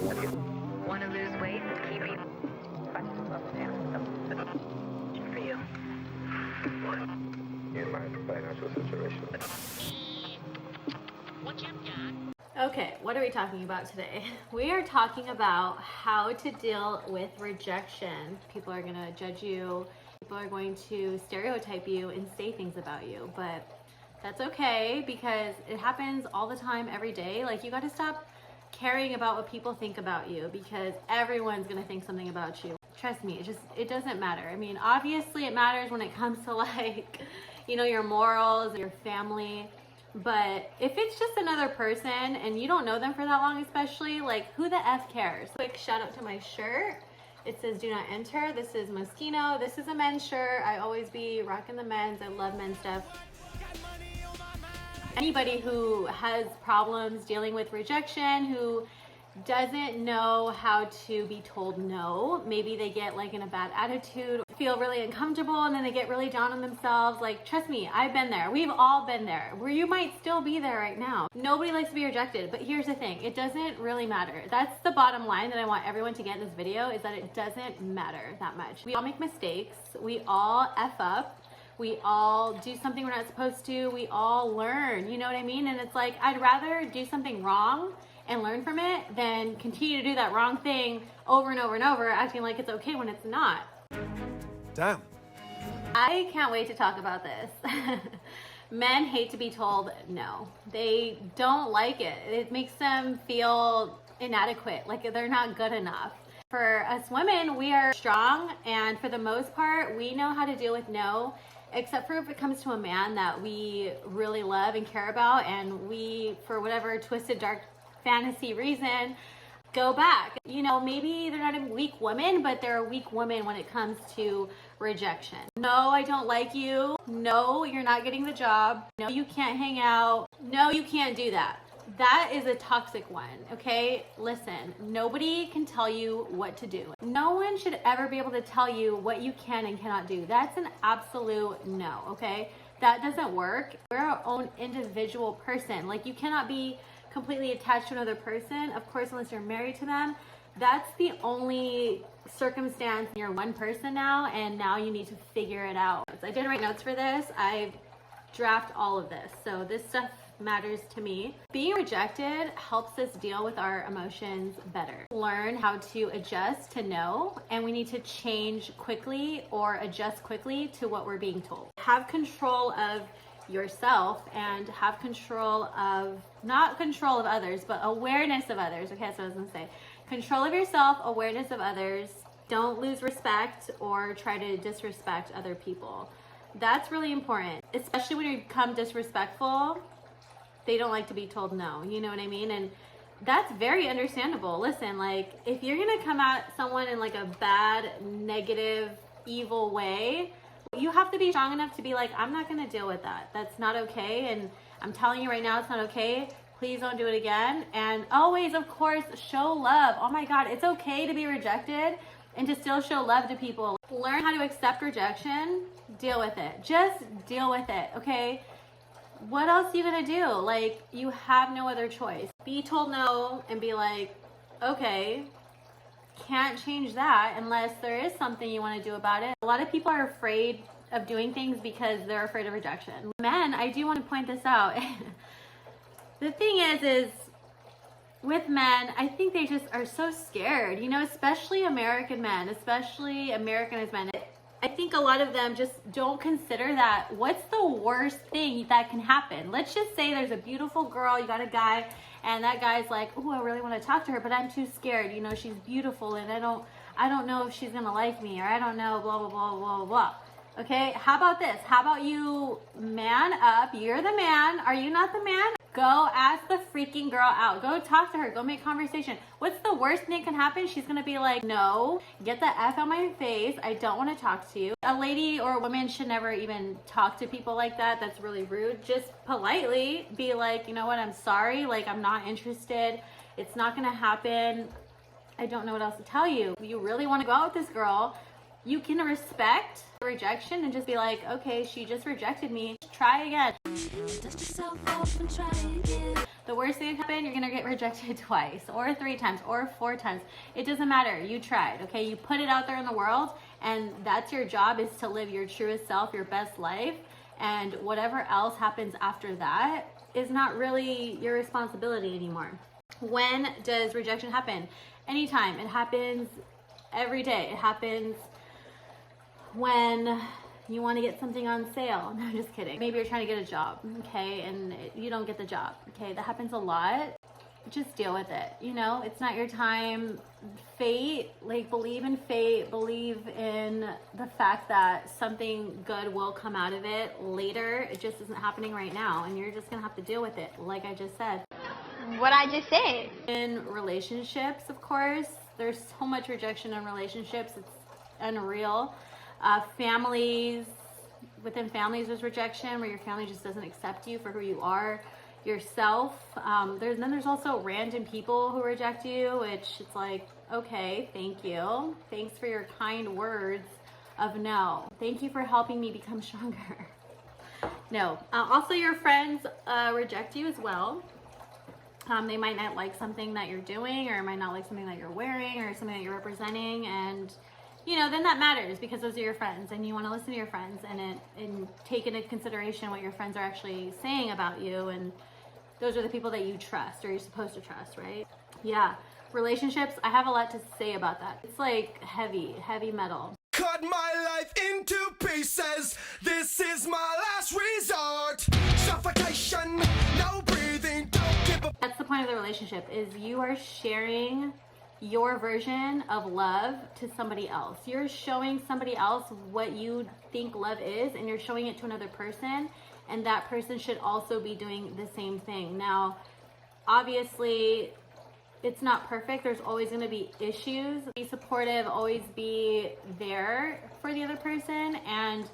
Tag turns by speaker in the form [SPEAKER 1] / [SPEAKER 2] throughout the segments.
[SPEAKER 1] Want to lose weight and keep eating? For you.
[SPEAKER 2] In my financial situation.
[SPEAKER 3] Okay, what are we talking about today? We are talking about how to deal with rejection. People are going to judge you. People are going to stereotype you and say things about you, but that's okay because it happens all the time, every day. Like, you got to stop caring about what people think about you because everyone's going to think something about you. Trust me, it doesn't matter. I mean, obviously it matters when it comes to like, your morals, your family. But if it's just another person and you don't know them for that long, especially, like, who the F cares? Quick shout out to my shirt. It says do not enter. This is Moschino. This is a men's shirt. I always be rocking the men's. I love men's stuff. Anybody who has problems dealing with rejection, who doesn't know how to be told no, maybe they get like in a bad attitude, feel really uncomfortable, and then they get really down on themselves. Like, trust me, I've been there. We've all been there, where you might still be there right now. Nobody likes to be rejected, but here's the thing, it doesn't really matter. That's the bottom line that I want everyone to get in this video, is that it doesn't matter that much. We all make mistakes, we all F up, we all do something we're not supposed to, we all learn, you know what I mean? And it's like, I'd rather do something wrong and learn from it than continue to do that wrong thing over and over and over, acting like it's okay when it's not.
[SPEAKER 2] Damn.
[SPEAKER 3] I can't wait to talk about this. Men hate to be told no. They don't like it. It makes them feel inadequate, like they're not good enough. For us women, we are strong, and for the most part, we know how to deal with no, except for if it comes to a man that we really love and care about, and we, for whatever twisted, dark fantasy reason, go back. Maybe they're not a weak woman, but they're a weak woman when it comes to rejection. No, I don't like you. No, you're not getting the job. No, you can't hang out. No, you can't do that. That is a toxic one, okay? Listen, nobody can tell you what to do. No one should ever be able to tell you what you can and cannot do. That's an absolute no, okay? That doesn't work. We're our own individual person. Like, you cannot be completely attached to another person, of course, unless you're married to them. That's the only circumstance. You're one person now, and now you need to figure it out. So I didn't write notes for this. I draft all of this, so this stuff matters to me. Being rejected helps us deal with our emotions better. Learn how to adjust to no, and we need to change quickly or adjust quickly to what we're being told. Have control of yourself and have control of, not control of others, but awareness of others. Okay, that's what I was gonna say. Control of yourself, awareness of others. Don't lose respect or try to disrespect other people. That's really important, especially when you become disrespectful. They don't like to be told no, you know what I mean? And that's very understandable. Listen, like, if you're gonna come at someone in like a bad, negative, evil way, you have to be strong enough to be like, I'm not gonna deal with that. That's not okay, and I'm telling you right now, it's not okay. Please don't do it again. And always, of course, show love. Oh my God, it's okay to be rejected and to still show love to people. Learn how to accept rejection, deal with it. Just deal with it, okay? What else are you gonna do? Like, you have no other choice. Be told no and be like, okay, can't change that unless there is something you want to do about it. A lot of people are afraid of doing things because they're afraid of rejection. Men, I do want to point this out. The thing is with men, I think they just are so scared, especially American men, especially Americanized men. I think a lot of them just don't consider that what's the worst thing that can happen. Let's just say there's a beautiful girl, you got a guy, and that guy's like, oh, I really want to talk to her, but I'm too scared. She's beautiful, and I don't know if she's gonna like me, or I don't know, blah, blah, blah, blah, blah, blah. Okay, how about this? How about you man up? You're the man. Are you not the man? Go ask the freaking girl out. Go talk to her. Go make conversation. What's the worst thing that can happen? She's gonna be like, no, get the F out my face. I don't want to talk to you. A lady or a woman should never even talk to people like that. That's really rude. Just politely be like, you know what, I'm sorry. Like, I'm not interested. It's not gonna happen. I don't know what else to tell you. If you really want to go out with this girl, you can respect the rejection and just be like, okay, she just rejected me. Try again.
[SPEAKER 4] Dust yourself off and try again.
[SPEAKER 3] The worst thing that can happen, you're gonna get rejected twice, or 3 times, or 4 times. It doesn't matter. You tried, okay? You put it out there in the world, and that's your job, is to live your truest self, your best life. And whatever else happens after that is not really your responsibility anymore. When does rejection happen? Anytime. It happens every day. It happens when you want to get something on sale. No, I'm just kidding. Maybe you're trying to get a job, okay, and you don't get the job, okay? That happens a lot. Just deal with it, you know? It's not your time. Fate, like, believe in fate. Believe in the fact that something good will come out of it later. It just isn't happening right now, and you're just gonna have to deal with it, like I just said.
[SPEAKER 5] What I just said.
[SPEAKER 3] In relationships, of course, there's so much rejection in relationships. It's unreal. Families, within families, there's rejection where your family just doesn't accept you for who you are, yourself. There's also random people who reject you, which it's like, okay, thank you. Thanks for your kind words of no. Thank you for helping me become stronger. No. Also, your friends reject you as well. They might not like something that you're doing, or might not like something that you're wearing, or something that you're representing, and you know, then that matters, because those are your friends, and you want to listen to your friends and take into consideration what your friends are actually saying about you, and those are the people that you trust, or you're supposed to trust, right? Yeah, relationships, I have a lot to say about that. It's like heavy metal.
[SPEAKER 6] Cut my life into pieces. This is my last resort. Suffocation, no breathing, don't give a...
[SPEAKER 3] That's the point of the relationship, is you are sharing your version of love to somebody else. You're showing somebody else what you think love is, and you're showing it to another person, and that person should also be doing the same thing. Now, obviously, it's not perfect. There's always going to be issues. Be supportive, always be there for the other person, and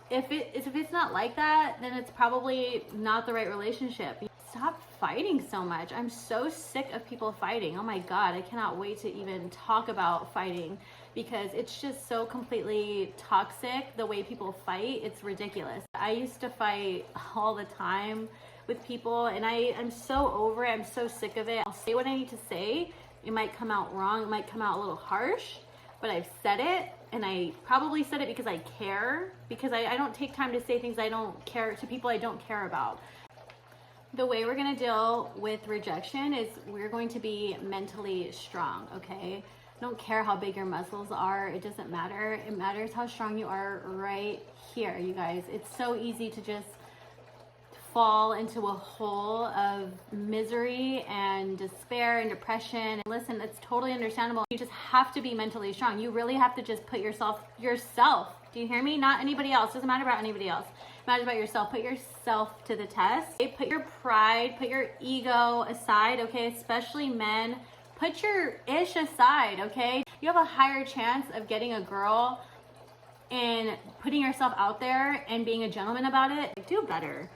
[SPEAKER 3] if it's not like that, then it's probably not the right relationship. Stop fighting so much. I'm so sick of people fighting. Oh my God, I cannot wait to even talk about fighting, because it's just so completely toxic the way people fight. It's ridiculous. I used to fight all the time with people, and I'm so over it. I'm so sick of it. I'll say what I need to say. It might come out wrong. It might come out a little harsh, but I've said it, and I probably said it because I care, because I don't take time to say things I don't care to people I don't care about. The way we're going to deal with rejection is we're going to be mentally strong, okay? I don't care how big your muscles are. It doesn't matter. It matters how strong you are right here, you guys. It's so easy to just fall into a hole of misery and despair and depression. And listen, that's totally understandable. You just have to be mentally strong. You really have to just put yourself, do you hear me? Not anybody else. Doesn't matter about anybody else. It matters about yourself. Put yourself to the test. Okay? Put your pride, put your ego aside, okay? Especially men. Put your ish aside, okay? You have a higher chance of getting a girl and putting yourself out there and being a gentleman about it. Do better.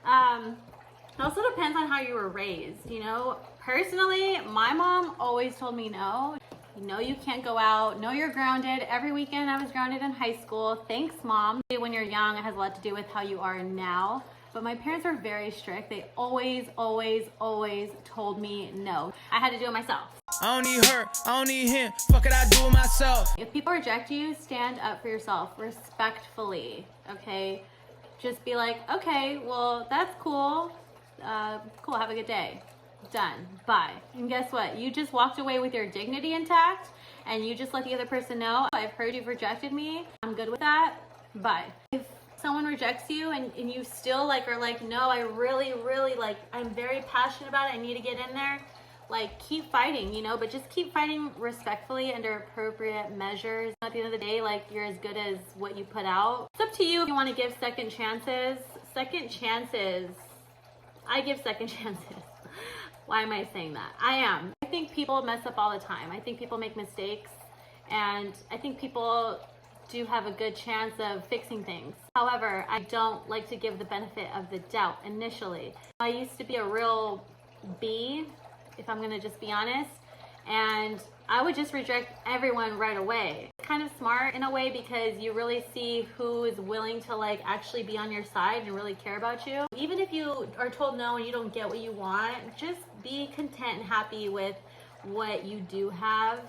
[SPEAKER 3] It also depends on how you were raised, you know? Personally, my mom always told me no. No, you can't go out. No, you're grounded. Every weekend I was grounded in high school. Thanks, Mom. When you're young, it has a lot to do with how you are now. But my parents are very strict. They always told me no. I had to do it myself.
[SPEAKER 6] I don't need her, I don't need him. Fuck it, I do it myself.
[SPEAKER 3] If people reject you, stand up for yourself respectfully, okay? Just be like, okay, well, that's cool. Cool, have a good day. Done. Bye. And guess what? You just walked away with your dignity intact, and you just let the other person know, I've heard you've rejected me. I'm good with that. Bye. If someone rejects you and you still like are like, no, I really like, I'm very passionate about it, I need to get in there, like, keep fighting, you know, but just keep fighting respectfully under appropriate measures. At the end of the day, like, you're as good as what you put out. It's up to you if you want to give second chances. Second chances. I give second chances. Why am I saying that? I am. I think people mess up all the time. I think people make mistakes, and I think people do have a good chance of fixing things. However, I don't like to give the benefit of the doubt initially. I used to be a real B, if I'm gonna just be honest, and I would just reject everyone right away. It kind of smart in a way because you really see who is willing to like actually be on your side and really care about you. Even if you are told no and you don't get what you want, just be content and happy with what you do have.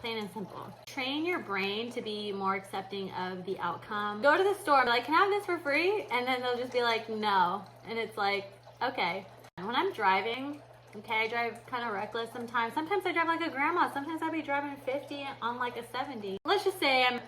[SPEAKER 3] Plain and simple. Train your brain to be more accepting of the outcome. Go to the store and be like, can I have this for free? And then they'll just be like, no. And it's like, okay. When I'm driving, okay, I drive kind of reckless sometimes. Sometimes I drive like a grandma. Sometimes I'll be driving 50 on like a 70. Let's just say I'm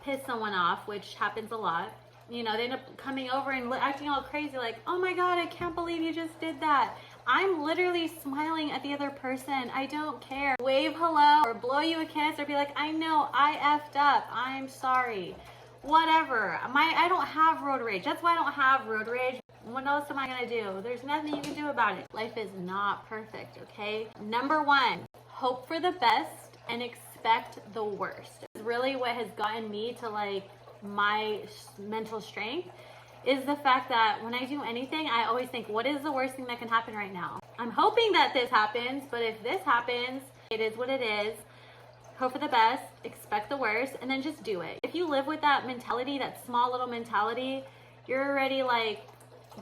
[SPEAKER 3] pissed someone off, which happens a lot. You know, they end up coming over and acting all crazy like, oh my God, I can't believe you just did that. I'm literally smiling at the other person. I don't care. Wave hello or blow you a kiss or be like, I know I effed up. I'm sorry. Whatever. I don't have road rage. That's why I don't have road rage. What else am I gonna do? There's nothing you can do about it. Life is not perfect, okay? Number one, hope for the best and expect the worst. It's really what has gotten me to like my mental strength is the fact that when I do anything, I always think, what is the worst thing that can happen right now? I'm hoping that this happens, but if this happens, it is what it is. Hope for the best, expect the worst, and then just do it. If you live with that mentality, that small little mentality, you're already like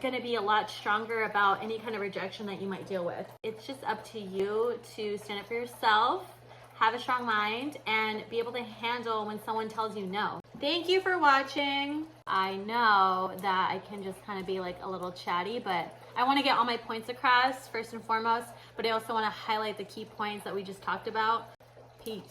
[SPEAKER 3] gonna be a lot stronger about any kind of rejection that you might deal with. It's just up to you to stand up for yourself, have a strong mind, and be able to handle when someone tells you no. Thank you for watching. I know that I can just kind of be like a little chatty, but I want to get all my points across first and foremost, but I also want to highlight the key points that we just talked about. Peace.